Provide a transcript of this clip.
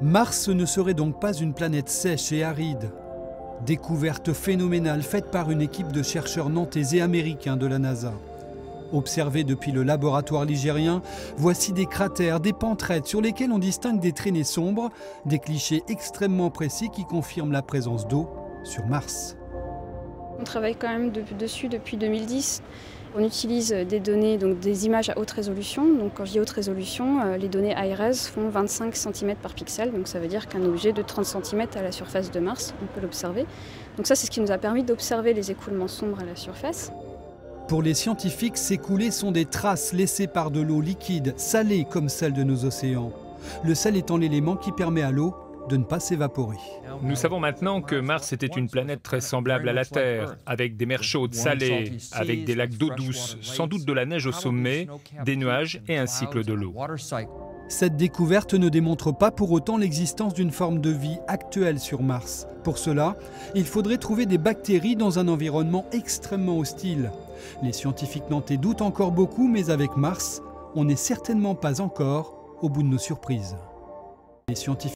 Mars ne serait donc pas une planète sèche et aride. Découverte phénoménale faite par une équipe de chercheurs nantais et américains de la NASA. Observée depuis le laboratoire ligérien, voici des cratères, des pentes raides sur lesquelles on distingue des traînées sombres, des clichés extrêmement précis qui confirment la présence d'eau sur Mars. On travaille quand même dessus depuis 2010. On utilise des données, donc des images à haute résolution. Donc quand je dis haute résolution, les données high-res font 25 cm par pixel. Donc ça veut dire qu'un objet de 30 cm à la surface de Mars, on peut l'observer. Donc ça, c'est ce qui nous a permis d'observer les écoulements sombres à la surface. Pour les scientifiques, ces coulées sont des traces laissées par de l'eau liquide, salée comme celle de nos océans. Le sel étant l'élément qui permet à l'eau de ne pas s'évaporer. Nous savons maintenant que Mars était une planète très semblable à la Terre, avec des mers chaudes salées, avec des lacs d'eau douce, sans doute de la neige au sommet, des nuages et un cycle de l'eau. Cette découverte ne démontre pas pour autant l'existence d'une forme de vie actuelle sur Mars. Pour cela, il faudrait trouver des bactéries dans un environnement extrêmement hostile. Les scientifiques nantais doutent encore beaucoup, mais avec Mars, on n'est certainement pas encore au bout de nos surprises. Les scientifiques